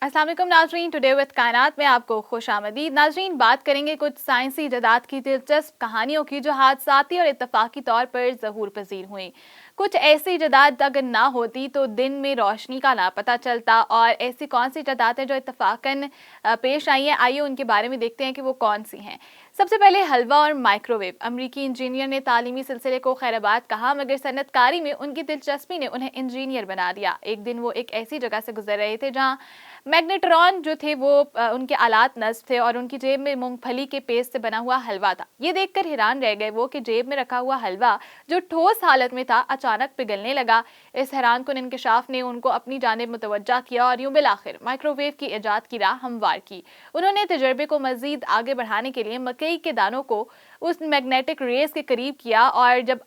अस्सलाम वालेकुम नाजरीन, टुडे विद कायनात में आपको खुश आमदीद। नाजरीन, बात करेंगे कुछ साइंसी इजादात की दिलचस्प कहानियों की जो हादसाती और इत्तफाकी तौर पर ज़हूर पजीर हुई। कुछ ऐसी इजादात अगर ना होती तो दिन में रोशनी का ना पता चलता, और ऐसी कौन सी इजादात हैं जो इत्तफाकन पेश आई हैं, आइए उनके बारे में देखते हैं कि वो कौन सी हैं। सबसे पहले हलवा और माइक्रोवेव। अमरीकी इंजीनियर ने तालीमी सिलसिले को खैराबाद कहा, मगर सनतकारी में उनकी दिलचस्पी ने उन्हें इंजीनियर बना दिया। एक दिन वो एक ऐसी जगह से गुजर रहे थे जहाँ मैग्नेट्रॉन जो थे वो उनके आलात नस्ब थे, और उनकी जेब में मूंगफली के पेस्ट से बना हुआ हलवा था। ये देखकर हैरान रह गए वो कि जेब में रखा हुआ हलवा जो ठोस हालत में था अचानक पिघलने लगा। इस हैरानकुन इंकशाफ ने उनको अपनी जानिब मुतवज्जा किया और यूं बिलाखिर माइक्रोवेव की इजाद की राह हमवार की। उन्होंने तजर्बे को मजीद आगे बढ़ाने के लिए मकई के दानों को उस मैग्नेटिक रेस के करीब किया, और जब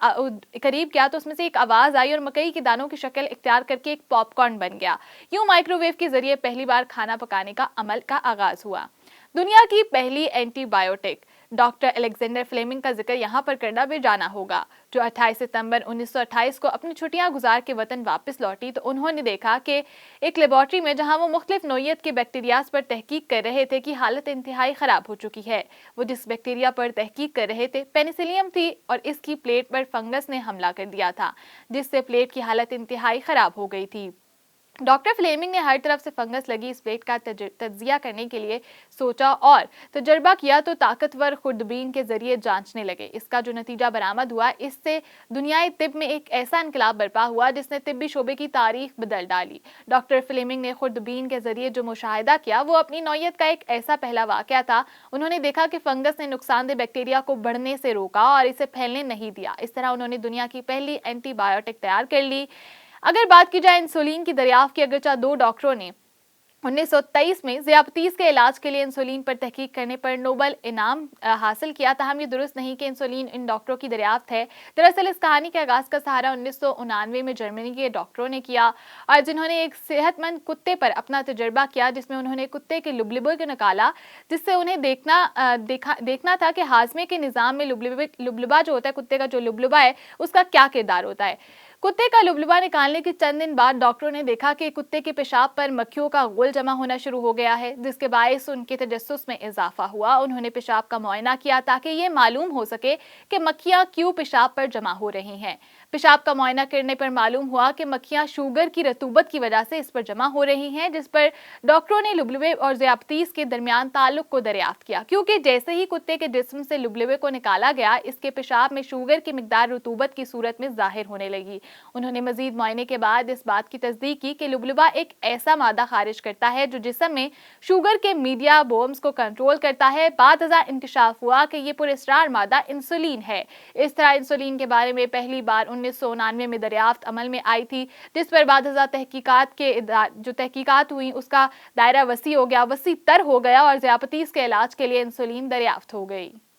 करीब किया तो उसमें से एक आवाज आई और मकई के दानों की शक्ल इख्तियार करके एक पॉपकॉर्न बन गया। यूं माइक्रोवेव के जरिए पहली बार खाना पकाने का अमल का आगाज हुआ। दुनिया की पहली एंटीबायोटिक डॉक्टर अलेक्जेंडर फ्लेमिंग का जिक्र यहाँ पर करना भी जाना होगा, जो 28 सितंबर 1928 को अपनी छुट्टियां गुजार के वतन वापस लौटी तो उन्होंने देखा कि एक लेबॉर्ट्री में जहां वो मुख्तलिफ नौइयत के बैक्टीरियाज पर तहकीक कर रहे थे कि हालत इंतहाई खराब हो चुकी है। वो जिस बैक्टीरिया पर तहकीक कर रहे थे पेनिसिलियम थी, और इसकी प्लेट पर फंगस ने हमला कर दिया था, जिससे प्लेट की हालत इंतहाई खराब हो गई थी। डॉक्टर फ्लेमिंग ने हर तरफ से फंगस लगी इस प्लेट का तज्जिया करने के लिए सोचा और तजर्बा किया तो ताकतवर खुर्दबीन के जरिए जांचने लगे। इसका जो नतीजा बरामद हुआ, इससे दुनियाई तिब में एक ऐसा इनकलाब बर्पा हुआ जिसने तिब्बी शोबे की तारीख बदल डाली। डॉक्टर फ्लेमिंग ने खुर्दबीन के जरिए जो मुशाहिदा किया वो अपनी नौइयत का एक ऐसा पहला वाकया था। उन्होंने देखा कि फंगस ने नुकसानदेह बैक्टीरिया को बढ़ने से रोका और इसे फैलने नहीं दिया। इस तरह उन्होंने दुनिया की पहली एंटीबायोटिक तैयार कर ली। अगर बात की जाए इंसुलिन की दरियाफ्त की, अगरचा दो डॉक्टरों ने 1923 में ज़ियापतीस के इलाज के लिए इंसुलिन पर तहकीक करने पर नोबेल इनाम हासिल किया, ताहम ये दुरुस्त नहीं कि इंसुलिन इन डॉक्टरों की दरियाफ्त है। दरअसल इस कहानी के आगाज का सहारा 1999 में जर्मनी के डॉक्टरों ने किया, और जिन्होंने एक सेहतमंद कुत्ते पर अपना तजर्बा किया, जिसमें उन्होंने कुत्ते के लुबलिबे को निकाला, जिससे उन्हें देखना था कि हाजमे के निज़ाम में लुबलिबा जो होता है, कुत्ते का जो लुबलिबा है उसका क्या किरदार होता है। कुत्ते का लुबलिबा निकालने के चंद दिन बाद डॉक्टरों ने देखा कि कुत्ते के पेशाब पर मक्खियों का गुल जमा होना शुरू हो गया है, जिसके बायस उनके तजस्सुस में इजाफा हुआ। उन्होंने पेशाब का मुआयना किया ताकि ये मालूम हो सके कि मक्खियां क्यों पेशाब पर जमा हो रही हैं। पेशाब का मुआयना करने पर मालूम हुआ कि मक्खियां शुगर की रतूबत की वजह से इस पर जमा हो रही हैं, जिस पर डॉक्टरों ने लुबलिबे और ज़ियापतीस के दरमियान ताल्लुक को दरियाफ्त किया, क्योंकि जैसे ही कुत्ते के जिस्म से लुबलिबे को निकाला गया, इसके पेशाब में शुगर की मिकदार रतूबत की सूरत में जाहिर होने लगी। उन्होंने मजीद मुआयने के बाद इस बात की तस्दीक की कि लुबलिबा एक ऐसा मादा खारिज करता है जो जिस्म में शुगर के मीडिया बोम्स को कंट्रोल करता है। बाद इंकशाफ हुआ कि ये पुरअसरार मादा इंसुलिन है। इस तरह इंसुलिन के बारे में पहली बार 1999 में दरियाफ्त अमल में आई थी, जिस पर बाद जो तहकीकात हुई उसका दायरा वसी हो गया, वसी तर हो गया, और ज़ियापतीस के इलाज के लिए इंसुलिन दरियाफ्त हो गई।